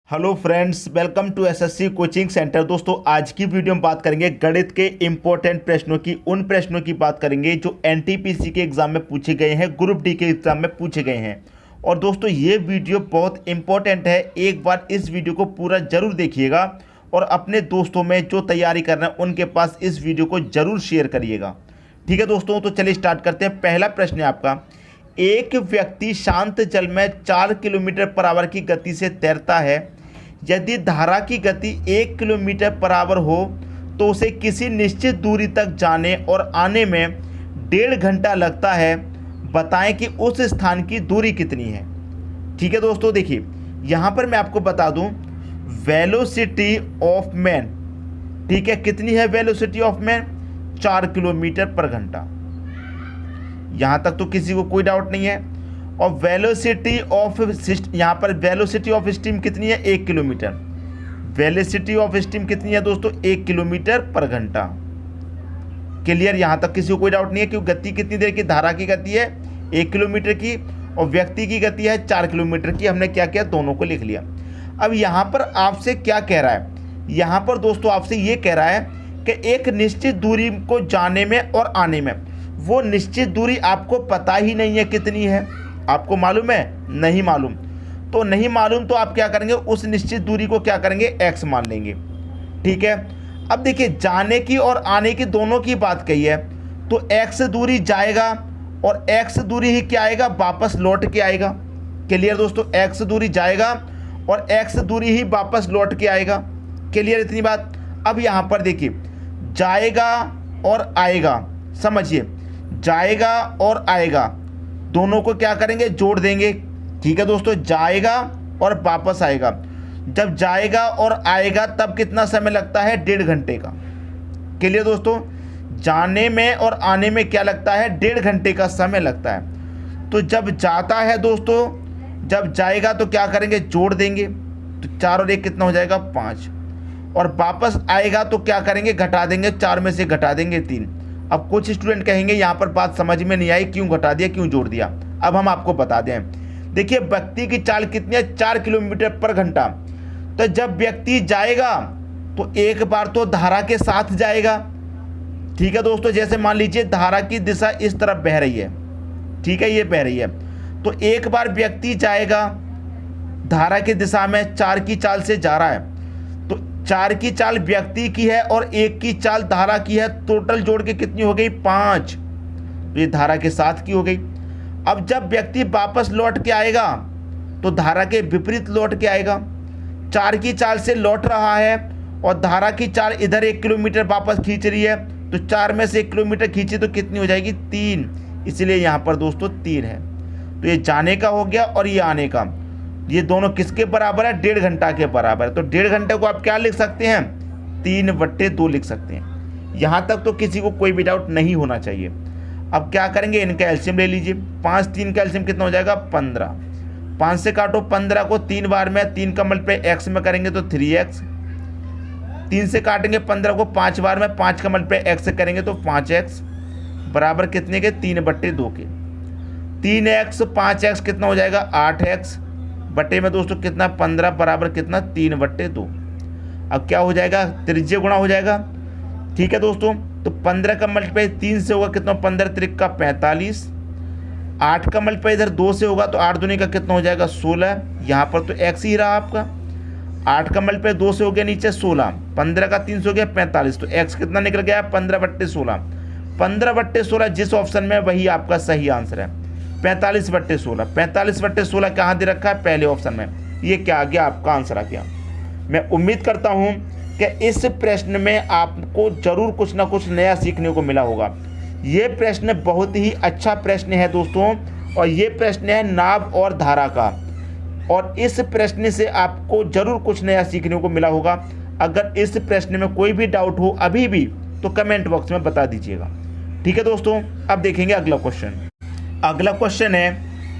Hello friends, welcome to SSC coaching centre. दोस्तों, आज की वीडियो में बात करेंगे गणित के इम्पोर्टेंट प्रश्नों की। उन प्रश्नों की बात करेंगे जो एनटीपीसी के एग्जाम में पूछे गए हैं, ग्रुप डी के एग्जाम में पूछे गए हैं। और दोस्तों, ये वीडियो बहुत इंपॉर्टेंट है। एक बार इस वीडियो को पूरा जरूर देखिएगा और अपने दोस्तों में जो तैयारी कर रहे हैं उनके पास इस वीडियो को जरूर शेयर करिएगा। ठीक है दोस्तों, तो चलिए स्टार्ट करते हैं। पहला प्रश्न है आपका, एक व्यक्ति शांत जल में 4 किलोमीटर पर आवर की गति से तैरता है। यदि धारा की गति 1 किलोमीटर पर आवर हो तो उसे किसी निश्चित दूरी तक जाने और आने में 1.5 घंटा लगता है। बताएं कि उस स्थान की दूरी कितनी है। ठीक है दोस्तों, देखिए यहाँ पर मैं आपको बता दूं, वेलोसिटी ऑफ मैन, ठीक है, कितनी है वेलोसिटी ऑफ मैन? 4 किलोमीटर पर घंटा। यहाँ तक तो किसी को कोई डाउट नहीं है। और वेलोसिटी ऑफ यहाँ पर वेलोसिटी ऑफ स्टीम कितनी है? 1 किलोमीटर। वेलोसिटी ऑफ स्टीम कितनी है दोस्तों? 1 किलोमीटर पर घंटा। क्लियर? यहाँ तक किसी को कोई डाउट नहीं है। क्योंकि गति कितनी देर की? धारा की गति है 1 किलोमीटर की और व्यक्ति की गति है 4 किलोमीटर की। हमने क्या किया? दोनों को लिख लिया। अब यहाँ पर आपसे क्या कह रहा है? यहाँ पर दोस्तों आपसे ये कह रहा है कि एक निश्चित दूरी को जाने में और आने में, वो निश्चित दूरी आपको पता ही नहीं है कितनी है। आपको मालूम है? नहीं मालूम। तो नहीं मालूम तो आप क्या करेंगे? उस निश्चित दूरी को क्या करेंगे? x मान लेंगे। ठीक है। अब देखिए, जाने की और आने की दोनों की बात कही है, तो x दूरी जाएगा और x दूरी ही क्या आएगा? वापस लौट के आएगा। क्लियर दोस्तों? x दूरी जाएगा और x दूरी ही वापस लौट के आएगा। क्लियर इतनी बात? अब यहाँ पर देखिए, जाएगा और आएगा, समझिए, जाएगा और आएगा दोनों को क्या करेंगे? जोड़ देंगे। ठीक है दोस्तों, जाएगा और वापस आएगा। जब जाएगा और आएगा तब कितना समय लगता है? 1.5 घंटे का। क्लियर दोस्तों? जाने में और आने में क्या लगता है? 1.5 घंटे का समय लगता है। तो जब जाता है दोस्तों, जब जाएगा तो क्या करेंगे? जोड़ देंगे। तो 4 और 1 कितना हो जाएगा? 5। और वापस आएगा तो क्या करेंगे? घटा देंगे। 4 में से घटा देंगे 3। अब कुछ स्टूडेंट कहेंगे यहाँ पर बात समझ में नहीं आई, क्यों घटा दिया, क्यों जोड़ दिया? अब हम आपको बता दें। देखिए, व्यक्ति की चाल कितनी है? 4 किलोमीटर पर घंटा। तो जब व्यक्ति जाएगा तो एक बार तो धारा के साथ जाएगा। ठीक है दोस्तों, जैसे मान लीजिए धारा की दिशा इस तरफ बह रही है, ठीक है, ये बह रही है, तो एक बार व्यक्ति जाएगा धारा की दिशा में, 4 की चाल से जा रहा है, 4 की चाल व्यक्ति की है और 1 की चाल धारा की है। टोटल जोड़ के कितनी हो गई? 5। ये धारा के साथ की हो गई। अब जब व्यक्ति वापस लौट के आएगा तो धारा के विपरीत लौट के आएगा। 4 की चाल से लौट रहा है और धारा की चाल इधर 1 किलोमीटर वापस खींच रही है, तो 4 में से 1 किलोमीटर खींची तो कितनी हो जाएगी? 3। इसलिए यहाँ पर दोस्तों 3 है। तो ये जाने का हो गया और ये आने का। ये दोनों किसके बराबर है? 1.5 घंटा के बराबर है। तो 1.5 घंटे को आप क्या लिख सकते हैं? 3/2 लिख सकते हैं। यहाँ तक तो किसी को कोई भी डाउट नहीं होना चाहिए। अब क्या करेंगे? इनका एलसीएम ले लीजिए। 5 3 का एलसीएम कितना हो जाएगा? 15। 5 से काटो 15 को 3 बार में, 3 का मल्टीप्लाई x में करेंगे तो 3x। 3 से काटेंगे 15 को 5 बार में, 5 का मल्टीप्लाई x से करेंगे तो 5x बराबर कितने के? 3/2 के। 3x 5x कितना हो जाएगा? 8x बटे में दोस्तों कितना? 15 बराबर कितना? 3/2। अब क्या हो जाएगा? त्रिज्य गुणा हो जाएगा। ठीक है दोस्तों, तो 15 का मल्टीप्लाई 3 से होगा कितना? 15 त्रिक का 45। 8 का मल्टीप्लाई इधर 2 से होगा तो 8 दूनी का कितना हो जाएगा? 16। यहाँ पर तो x ही रहा आपका। 8 का मल्टीप्लाई 2 से हो गया नीचे 16, 15 का 3 से हो गया 45, तो x कितना निकल गया? 15/16। 15/16 जिस ऑप्शन में वही आपका सही आंसर है। 45/16। 45/16 कहाँ दे रखा है? पहले ऑप्शन में। ये क्या आ गया? आपका आंसर आ गया। मैं उम्मीद करता हूँ कि इस प्रश्न में आपको जरूर कुछ ना कुछ नया सीखने को मिला होगा। ये प्रश्न बहुत ही अच्छा प्रश्न है दोस्तों, और ये प्रश्न है नाभ और धारा का, और इस प्रश्न से आपको जरूर कुछ नया सीखने को मिला होगा। अगर इस प्रश्न में कोई भी डाउट हो अभी भी तो कमेंट बॉक्स में बता दीजिएगा। ठीक है दोस्तों, अब देखेंगे अगला क्वेश्चन। अगला क्वेश्चन है,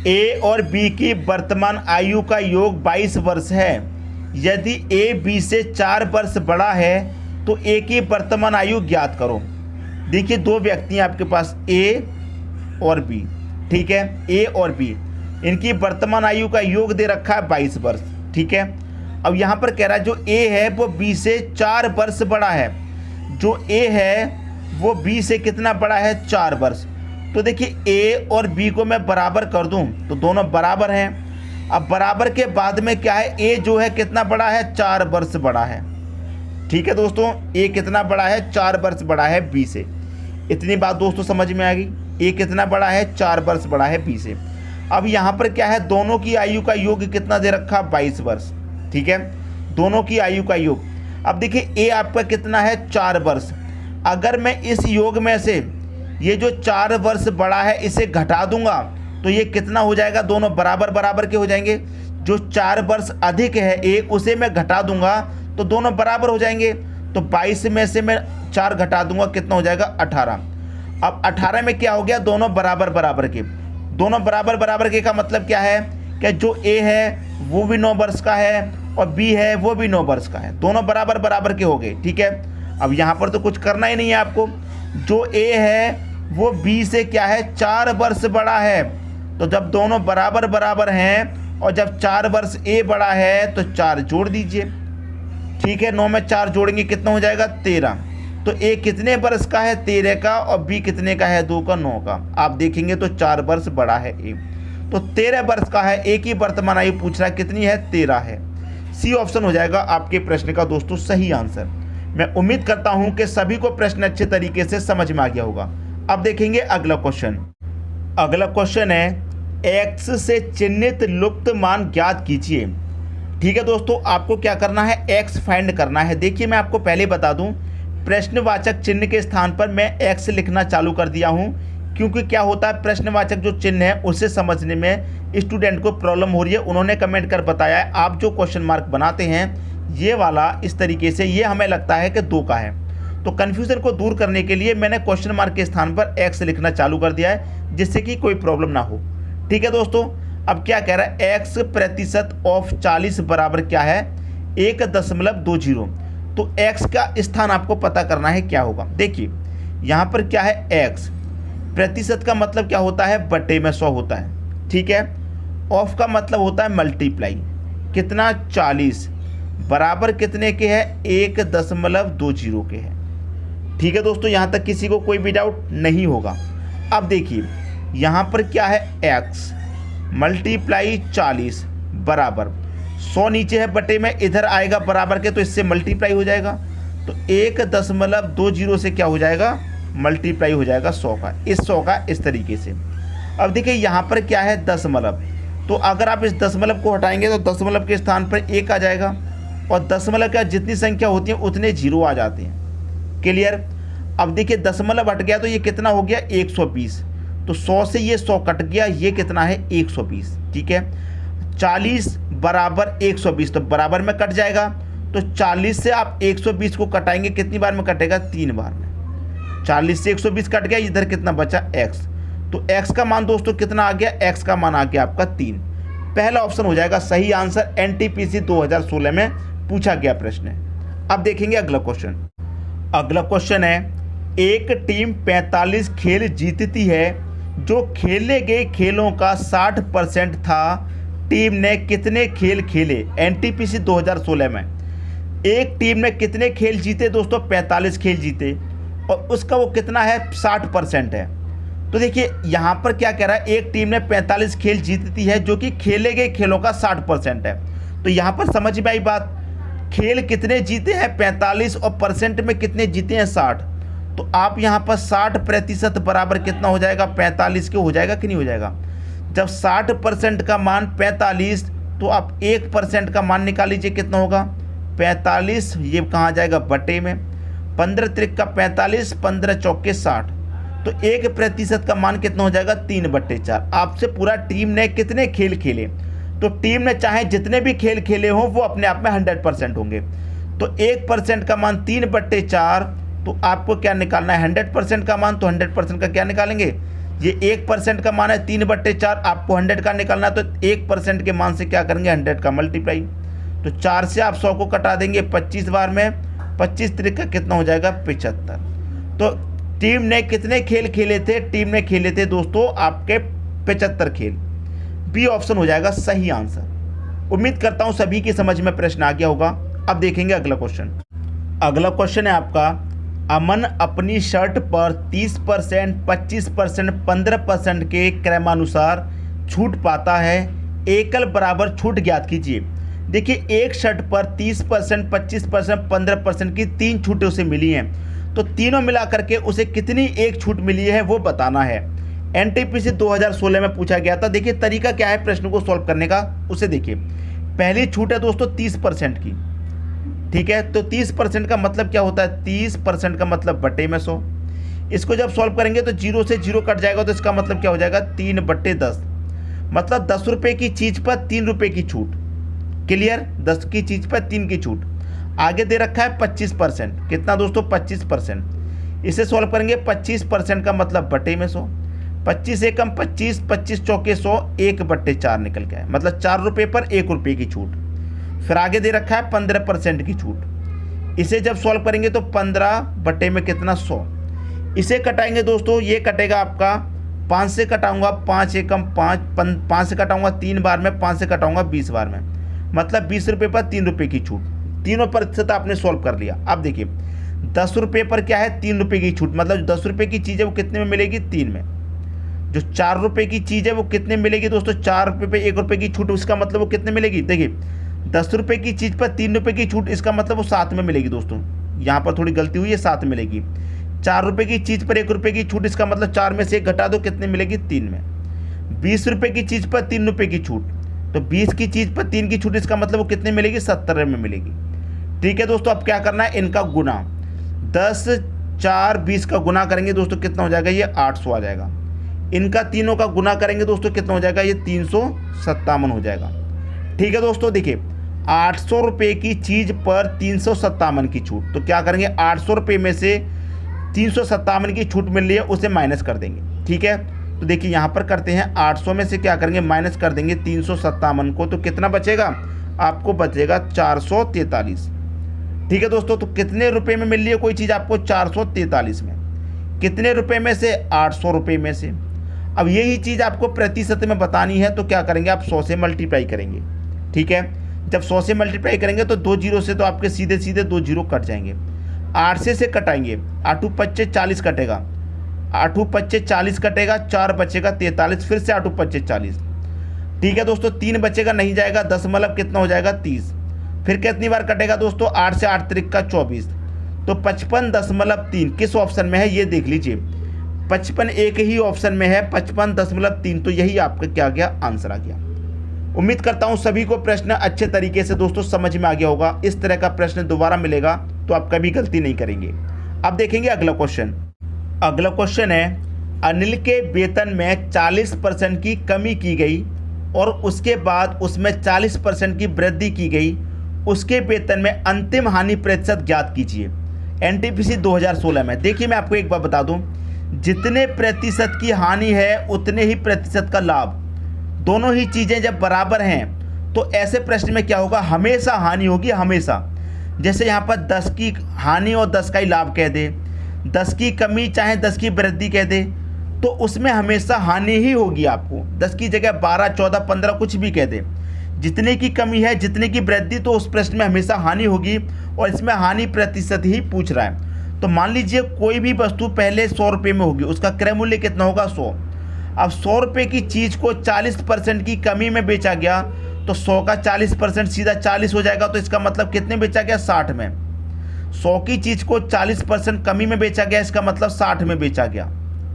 ए और बी की वर्तमान आयु का योग 22 वर्ष है। यदि ए बी से 4 वर्ष बड़ा है तो ए की वर्तमान आयु ज्ञात करो। देखिए, 2 व्यक्ति हैं आपके पास, ए और बी। ठीक है, ए और बी, इनकी वर्तमान आयु का योग दे रखा है 22 वर्ष। ठीक है, अब यहाँ पर कह रहा है जो ए है वो बी से 4 वर्ष बड़ा है, जो ए है वो बी से कितना बड़ा है, 4 वर्ष। तो देखिए ए और बी को मैं बराबर कर दूं तो दोनों बराबर हैं। अब बराबर के बाद में क्या है, ए जो है कितना बड़ा है, 4 वर्ष बड़ा है। ठीक है दोस्तों, ए कितना बड़ा है, 4 वर्ष बड़ा है बी से। इतनी बात दोस्तों समझ में आ गई, ए कितना बड़ा है, 4 वर्ष बड़ा है बी से। अब यहाँ पर क्या है, दोनों की आयु का योग कितना दे रखा, 22 वर्ष। ठीक है, दोनों की आयु का योग। अब देखिए ए आपका कितना है, 4 वर्ष। अगर मैं इस योग में से ये जो 4 वर्ष बड़ा है इसे घटा दूंगा तो ये कितना हो जाएगा, दोनों बराबर बराबर के हो जाएंगे। जो 4 वर्ष अधिक है ए, उसे मैं घटा दूंगा तो दोनों बराबर हो जाएंगे। तो 22 में से मैं 4 घटा दूंगा, कितना हो जाएगा, 18। अब 18 में क्या हो गया, दोनों बराबर बराबर के। दोनों बराबर बराबर के का मतलब क्या है कि जो ए है वो भी 9 वर्ष का है और बी है वो भी 9 वर्ष का है, दोनों बराबर बराबर के हो गए। ठीक है, अब यहाँ पर तो कुछ करना ही नहीं है आपको। जो ए है वो बी से क्या है, 4 वर्ष बड़ा है। तो जब दोनों बराबर बराबर हैं और जब 4 वर्ष ए बड़ा है तो 4 जोड़ दीजिए। ठीक है, 9 में 4 जोड़ेंगे कितना हो जाएगा, 13। तो ए कितने वर्ष का है, 13 का, और बी कितने का है, 2 का, 9 का। आप देखेंगे तो 4 वर्ष बड़ा है ए, तो 13 वर्ष का है। ए की वर्तमान आयु पूछ रहा है कितनी है, 13 है। सी ऑप्शन हो जाएगा आपके प्रश्न का दोस्तों सही आंसर। मैं उम्मीद करता हूं कि सभी को प्रश्न अच्छे तरीके से समझ में आ गया होगा। अब देखेंगे अगला क्वेश्चन। अगला क्वेश्चन है, एक्स से चिन्हित लुप्त मान ज्ञात कीजिए। ठीक है दोस्तों, आपको क्या करना है, एक्स फाइंड करना है। देखिए मैं आपको पहले बता दूं, प्रश्नवाचक चिन्ह के स्थान पर मैं एक्स लिखना चालू कर दिया हूं, क्योंकि क्या होता है, प्रश्नवाचक जो चिन्ह है उसे समझने में स्टूडेंट को प्रॉब्लम हो रही है। उन्होंने कमेंट कर बताया है, आप जो क्वेश्चन मार्क बनाते हैं ये वाला इस तरीके से, ये हमें लगता है कि 2 का है। तो कन्फ्यूज़न को दूर करने के लिए मैंने क्वेश्चन मार्क के स्थान पर एक्स लिखना चालू कर दिया है, जिससे कि कोई प्रॉब्लम ना हो। ठीक है दोस्तों, अब क्या कह रहा है, एक्स प्रतिशत ऑफ 40 बराबर क्या है, 1.20। तो एक्स का स्थान आपको पता करना है क्या होगा। देखिए यहाँ पर क्या है, एक्स प्रतिशत का मतलब क्या होता है, बटे में 100 होता है। ठीक है, ऑफ का मतलब होता है मल्टीप्लाई, कितना, 40 बराबर कितने के है, 1.20 के है। ठीक है दोस्तों, यहाँ तक किसी को कोई भी डाउट नहीं होगा। अब देखिए यहाँ पर क्या है, x मल्टीप्लाई 40 बराबर 100 नीचे है बटे में, इधर आएगा बराबर के तो इससे मल्टीप्लाई हो जाएगा। तो 1.20 से क्या हो जाएगा, मल्टीप्लाई हो जाएगा 100 का, इस 100 का इस तरीके से। अब देखिए यहाँ पर क्या है, दशमलव। तो अगर आप इस दशमलव को हटाएंगे तो दशमलव के स्थान पर 1 आ जाएगा, और दशमलव का जितनी संख्या होती है उतने 0 आ जाते हैं। क्लियर। अब देखिए दशमलव हट गया तो ये कितना हो गया, 120। तो 100 से ये 100 कट गया, ये कितना है, 120। ठीक है, 40 बराबर 120, तो बराबर में कट जाएगा। तो 40 से आप 120 को कटाएंगे, कितनी बार में कटेगा, 3 बार में। 40 से 120 कट गया, इधर कितना बचा, x। तो x का मान दोस्तों कितना आ गया, x का मान आ गया आपका 3। पहला ऑप्शन हो जाएगा सही आंसर, एनटीपीसी 2016 में पूछा गया प्रश्न है। अब देखेंगे अगला क्वेश्चन। अगला क्वेश्चन है, एक टीम 45 खेल जीतती है, जो खेले गए खेलों का 60% था। टीम ने कितने खेल खेले, एनटीपीसी 2016 में। एक टीम ने कितने खेल जीते दोस्तों, 45 खेल जीते, और उसका वो कितना है, 60% है। तो देखिए यहाँ पर क्या कह रहा है, एक टीम ने 45 खेल जीतती है, जो कि खेले गए खेलों का 60% है। तो यहाँ पर समझ में आई बात, खेल कितने जीते हैं 45 और परसेंट में कितने जीते हैं 60। तो आप यहाँ पर 60% बराबर कितना हो जाएगा, 45 के हो जाएगा कि नहीं हो जाएगा। जब 60% का मान 45, तो आप 1% का मान निकाल लीजिए, कितना होगा 45। ये कहाँ जाएगा, बटे में। 15 त्रिक का 45, 15 चौके 60। तो 1% का मान कितना हो जाएगा, 3/4। आपसे पूरा टीम ने कितने खेल खेले, तो टीम ने चाहे जितने भी खेल खेले हों वो अपने आप में 100% होंगे। तो 1% का मान 3/4, तो आपको क्या निकालना है, 100% का मान। तो 100% का क्या निकालेंगे, ये 1% का मान है 3/4, आपको 100 का निकालना है। तो 1% के मान से क्या करेंगे, 100 का मल्टीप्लाई। तो 4 से आप 100 को कटा देंगे 25 बार में, 25 त्रिक का कितना हो जाएगा, 75। तो टीम ने कितने खेल खेले थे, टीम ने खेले थे दोस्तों आपके 75 खेल। बी ऑप्शन हो जाएगा सही आंसर। उम्मीद करता हूं सभी की समझ में प्रश्न आ गया होगा। अब देखेंगे अगला क्वेश्चन। अगला क्वेश्चन है आपका, अमन अपनी शर्ट पर 30%, 25%, 15% के क्रमानुसार छूट पाता है, एकल बराबर छूट ज्ञात कीजिए। देखिए, एक शर्ट पर 30%, 25%, 15% की 3 छूटें उसे मिली हैं, तो तीनों मिलाकर के उसे कितनी एक छूट मिली है वो बताना है। एनटीपीसी 2016 में पूछा गया था। देखिए तरीका क्या है प्रश्न को सॉल्व करने का, उसे देखिए। पहली छूट है दोस्तों 30% की, ठीक है। तो 30% का मतलब क्या होता है, 30% का मतलब बटे में 100। इसको जब सॉल्व करेंगे तो 0 से 0 कट जाएगा, तो इसका मतलब क्या हो जाएगा, 3/10। मतलब 10 रुपये की चीज़ पर 3 रुपये की छूट। क्लियर, 10 की चीज़ पर 3 की छूट। आगे दे रखा है 25%। कितना दोस्तों, 25%। इसे सॉल्व करेंगे, 25% का मतलब बटे में 100। 25 एकम 25, 25 चौके 100, 1/4 निकल गया है, मतलब 4 रुपये पर 1 रुपये की छूट। फिर आगे दे रखा है 15% की छूट। इसे जब सॉल्व करेंगे तो 15 बटे में कितना, 100। इसे कटाएंगे दोस्तों, ये कटेगा आपका 5 से कटाऊंगा, 5 एकम 5, 5 से कटाऊंगा 3 बार में, 5 से कटाऊंगा 20 बार में, मतलब 20 रुपये पर 3 रुपये की छूट। तीनों प्रतिशत आपने सॉल्व कर लिया। अब देखिए 10 रुपये पर क्या है, 3 रुपये की छूट, मतलब 10 रुपये की चीज़ है वो कितने में मिलेगी, 3 में। जो 4 रुपये की चीज़ है वो कितने मिलेगी दोस्तों, 4 रुपये पे 1 रुपये की छूट, उसका मतलब वो कितने मिलेगी। देखिए 10 रुपये की चीज़ पर 3 रुपये की छूट, इसका मतलब वो 7 में मिलेगी दोस्तों। यहाँ पर थोड़ी गलती हुई है, 7 मिलेगी। 4 रुपये की चीज़ पर 1 रुपये की छूट, इसका मतलब 4 में से 1 घटा दो, कितने मिलेगी, 3 में। 20 रुपये की चीज़ पर 3 रुपये की छूट, तो 20 की चीज़ पर 3 की छूट, इसका मतलब वो कितने मिलेगी, 70 में मिलेगी। ठीक है दोस्तों, अब क्या करना है, इनका गुना 10, 4, 20 का गुना करेंगे दोस्तों, कितना हो जाएगा, ये 800 आ जाएगा। इनका तीनों का गुना करेंगे दोस्तों, कितना हो जाएगा, ये 357 हो जाएगा। ठीक है दोस्तों, देखिए 800 रुपये की चीज़ पर 357 की छूट, तो क्या करेंगे, 800 रुपये में से 357 की छूट मिल रही है उसे माइनस कर देंगे। ठीक है, तो देखिए यहाँ पर करते हैं, 800 में से क्या करेंगे, माइनस कर देंगे 357 को, तो कितना बचेगा, आपको बचेगा 443। ठीक है दोस्तों, तो कितने रुपए में मिल रही है कोई चीज़ आपको, 443 में। कितने रुपए में से, 800 रुपये में से। अब यही चीज़ आपको प्रतिशत में बतानी है, तो क्या करेंगे, आप 100 से मल्टीप्लाई करेंगे। ठीक है, जब 100 से मल्टीप्लाई करेंगे तो 2 जीरो से तो आपके सीधे सीधे 2 जीरो कट जाएंगे। 8 से कटाएंगे, 8 5 40 कटेगा, 8 5 40 कटेगा, 4 बचेगा 43, फिर से 8 5 40। ठीक है दोस्तों, 3 बचेगा, नहीं जाएगा, 10 मतलब कितना हो जाएगा, 30। फिर कितनी बार कटेगा दोस्तों, 8 से 8 त्रिक का 24, तो 55.3 किस ऑप्शन में है ये देख लीजिए। 55 एक ही ऑप्शन में है, 55.3, तो यही आपका क्या गया, आंसर आ गया। उम्मीद करता हूं सभी को प्रश्न अच्छे तरीके से दोस्तों समझ में आ गया होगा। इस तरह का प्रश्न दोबारा मिलेगा तो आप कभी गलती नहीं करेंगे। अब देखेंगे अगला क्वेश्चन। अगला क्वेश्चन है, अनिल के वेतन में 40% की कमी की गई और उसके बाद उसमें 40% की वृद्धि की गई, उसके वेतन में अंतिम हानि प्रतिशत ज्ञात कीजिए। एनटीपीसी 2016 में। देखिए मैं आपको एक बात बता दूं, जितने प्रतिशत की हानि है उतने ही प्रतिशत का लाभ। दोनों ही चीज़ें जब बराबर हैं तो ऐसे प्रश्न में क्या होगा, हमेशा हानि होगी, हमेशा। जैसे यहाँ पर 10 की हानि और 10 का ही लाभ कह दे, 10 की कमी चाहे 10 की वृद्धि कह दे, तो उसमें हमेशा हानि ही होगी आपको। 10 की जगह 12, 14, 15 कुछ भी कह दे, जितने की कमी है जितने की वृद्धि, तो उस प्रश्न में हमेशा हानि होगी, और इसमें हानि प्रतिशत ही पूछ रहा है। तो मान लीजिए कोई भी वस्तु पहले 100 रुपये में होगी, उसका क्रय मूल्य कितना होगा, 100। अब 100 रुपये की चीज़ को 40% की कमी में बेचा गया, तो 100 का 40% सीधा 40 हो जाएगा, तो इसका मतलब कितने बेचा गया, 60 में। 100 की चीज़ को 40% कमी में बेचा गया, इसका मतलब 60 में बेचा गया।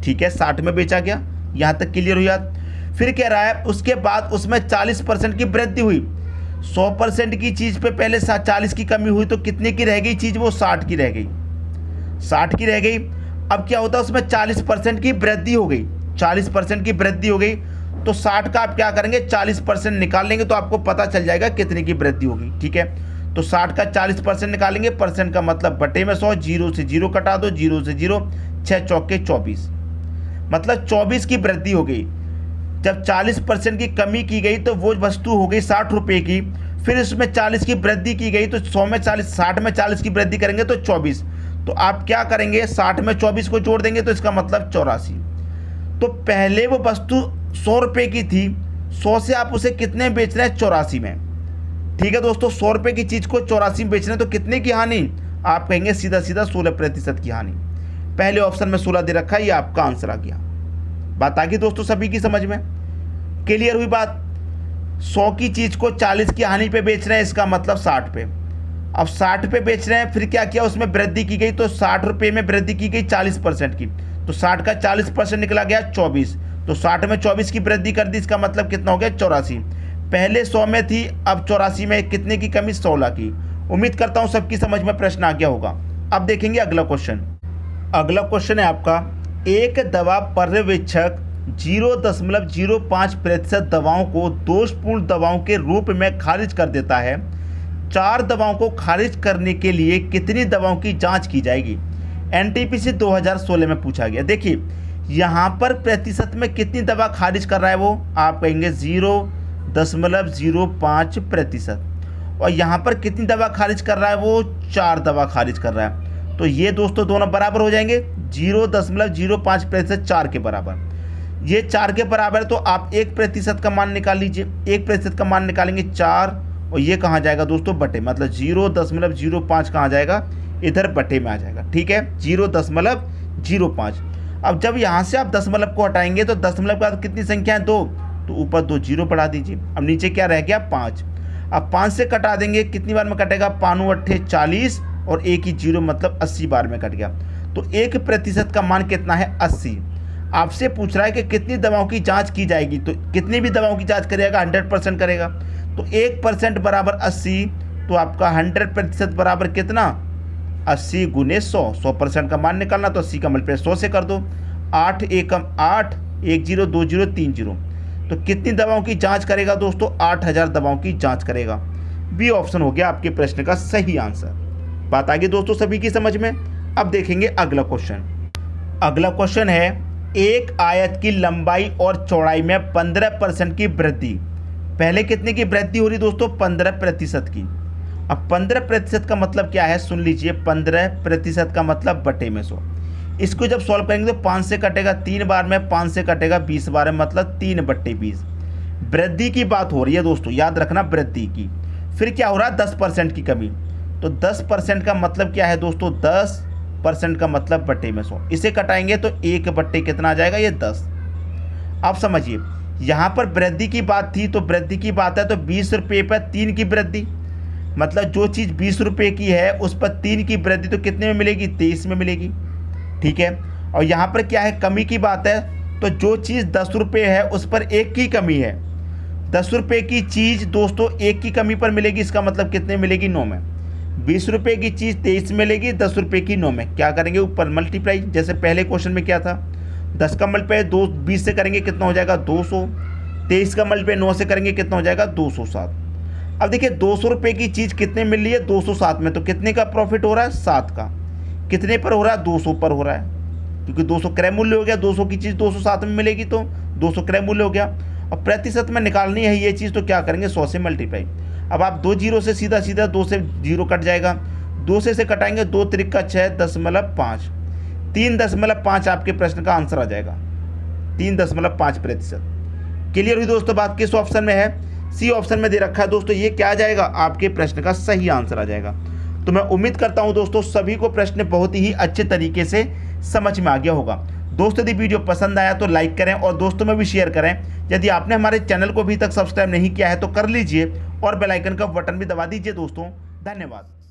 ठीक है, 60 में बेचा गया, यहाँ तक क्लियर हुआ। फिर कह रहा है उसके बाद उसमें 40% की वृद्धि हुई। 100% की चीज़ पे पहले 40 की कमी हुई, तो कितने की रह गई चीज़, वो 60 की रह गई, 60 की रह गई। अब क्या होता है, उसमें 40% की वृद्धि हो गई, 40% की वृद्धि हो गई, तो 60 का आप क्या करेंगे, 40% निकाल लेंगे, तो आपको पता चल जाएगा कितने की वृद्धि होगी। ठीक है, तो 60 का 40% निकालेंगे, परसेंट का मतलब बटे में 100, 0 से 0 कटा दो, 0 से 0, 6 चौके 24, मतलब 24 की वृद्धि हो गई। जब 40% की कमी की गई तो वो वस्तु हो गई 60 रुपये की, फिर इसमें 40 की वृद्धि की गई, तो 100 में 40, 60 में 40 की वृद्धि करेंगे तो 24। तो आप क्या करेंगे, 60 में 24 को जोड़ देंगे, तो इसका मतलब 84। तो पहले वो वस्तु 100 रुपये की थी, 100 से आप उसे कितने बेच रहे हैं, 84 में। ठीक है दोस्तों, 100 रुपये की चीज़ को 84 में बेच रहे हैं तो कितने की हानि? आप कहेंगे सीधा सीधा 16% की हानि। पहले ऑप्शन में 16 दे रखा है, ये आपका आंसर आ गया। बात आ गई दोस्तों सभी की समझ में? क्लियर हुई बात? 100 की चीज़ को 40 की हानि पे बेच रहे हैं, इसका मतलब 60 पे। अब 60 पे बेच रहे हैं, फिर क्या किया, उसमें वृद्धि की गई, तो 60 रुपये में वृद्धि की गई 40% की, तो 60 का 40% निकला गया 24, तो 60 में 24 की वृद्धि कर दी, इसका मतलब कितना हो गया 84। पहले 100 में थी, अब 84 में कितने की कमी? 16 की। उम्मीद करता हूँ सबकी समझ में प्रश्न आ गया होगा। अब देखेंगे अगला क्वेश्चन। अगला क्वेश्चन है आपका, एक दवा पर्यवेक्षक 0.05% दवाओं को दोषपूर्ण दवाओं के रूप में खारिज कर देता है। 4 दवाओं को खारिज करने के लिए कितनी दवाओं की जांच की जाएगी? एनटीपीसी 2016 में पूछा गया। देखिए यहाँ पर प्रतिशत में कितनी दवा खारिज कर रहा है वो, आप कहेंगे 0.05%, और यहाँ पर कितनी दवा खारिज कर रहा है वो? 4 दवा खारिज कर रहा है। तो ये दोस्तों दोनों बराबर हो जाएंगे, 0.05% 4 के बराबर। ये 4 के बराबर है तो आप 1% का मान निकाल लीजिए। 1% का मान निकालेंगे 4, और ये कहाँ जाएगा दोस्तों? बटे, मतलब 0.05 कहाँ जाएगा? इधर बटे में आ जाएगा। ठीक है, 0.05। अब जब यहाँ से आप दशमलव को हटाएंगे तो दशमलव के बाद कितनी संख्या है? 2, तो ऊपर 2 जीरो बढ़ा दीजिए। अब नीचे क्या रह गया? 5। अब 5 से कटा देंगे, कितनी बार में कटेगा? 5 अट्ठे 40, और एक ही जीरो मतलब 80 बार में कट गया। तो 1% का मान कितना है? 80। आपसे पूछ रहा है कि कितनी दवाओं की जांच की जाएगी, तो कितनी भी दवाओं की जांच करेगा? 100% करेगा। तो 1% बराबर 80, तो आपका 100% बराबर कितना? 80 गुने 100। 100% का मान निकालना, तो 80 का मल्टीप्लाई 100 से कर दो। 8 एकम 8, 1 0 2 0 3 0। तो कितनी दवाओं की जांच करेगा दोस्तों? 8000 दवाओं की जांच करेगा। बी ऑप्शन हो गया आपके प्रश्न का सही आंसर। बात आ गई दोस्तों सभी की समझ में? अब देखेंगे अगला क्वेश्चन। अगला क्वेश्चन है, एक आयत की लंबाई और चौड़ाई में 15% की वृद्धि। पहले कितने की वृद्धि हो रही दोस्तों? 15% की। अब 15% का मतलब क्या है? सुन लीजिए, 15% का मतलब बटे में 100। इसको जब सॉल्व करेंगे तो 5 से कटेगा 3 बार में, 5 से कटेगा 20 बार में, मतलब 3/20। वृद्धि की बात हो रही है दोस्तों, याद रखना वृद्धि की। फिर क्या हो रहा है? 10% की कमी। तो 10% का मतलब क्या है दोस्तों? 10% का मतलब बटे में 100। इसे कटाएंगे तो 1 बट्टे कितना आ जाएगा? ये 10। अब समझिए, यहाँ पर वृद्धि की बात थी, तो वृद्धि की बात है तो 20 रुपये पर 3 की वृद्धि, मतलब जो चीज़ 20 रुपये की है उस पर 3 की वृद्धि, तो कितने में मिलेगी? 23 में मिलेगी। ठीक है, और यहाँ पर क्या है? कमी की बात है, तो जो चीज़ 10 रुपये है उस पर 1 की कमी है। 10 रुपये की चीज़ दोस्तों 1 की कमी पर मिलेगी, इसका मतलब कितने मिलेगी? 9 में। 20 रुपये की चीज़ 23 में मिलेगी, 10 रुपये की 9 में। क्या करेंगे? ऊपर मल्टीप्लाई, जैसे पहले क्वेश्चन में क्या था? 10 का मल्टीप्लाई 20 से करेंगे कितना हो जाएगा? 200। 23 का मल्टीप्लाई 9 से करेंगे कितना हो जाएगा? 207। अब देखिए 200 रुपये की चीज़ कितने मिल रही है? 207 में। तो कितने का प्रॉफिट हो रहा है? 7 का। कितने पर हो रहा है? 200 पर हो रहा है, क्योंकि 200 क्रय मूल्य हो गया। 200 की चीज़ 207 में मिलेगी तो 200 क्रय मूल्य हो गया। और प्रतिशत में निकालनी है ये चीज़, तो क्या करेंगे? 100 से मल्टीप्लाई। अब आप 2 जीरो से सीधा 2 से 0 कट जाएगा। 2 से कटाएंगे, 2 त्रिका 6.5। 3.5 आपके प्रश्न का आंसर आ जाएगा। 3.5%। क्लियर हुई दोस्तों बात? किस ऑप्शन में है? सी ऑप्शन में दे रखा है दोस्तों। ये क्या आ जाएगा? आपके प्रश्न का सही आंसर आ जाएगा। तो मैं उम्मीद करता हूं दोस्तों सभी को प्रश्न बहुत ही अच्छे तरीके से समझ में आ गया होगा। दोस्तों यदि वीडियो पसंद आया तो लाइक करें और दोस्तों में भी शेयर करें। यदि आपने हमारे चैनल को अभी तक सब्सक्राइब नहीं किया है तो कर लीजिए और बेल आइकन का बटन भी दबा दीजिए दोस्तों। धन्यवाद।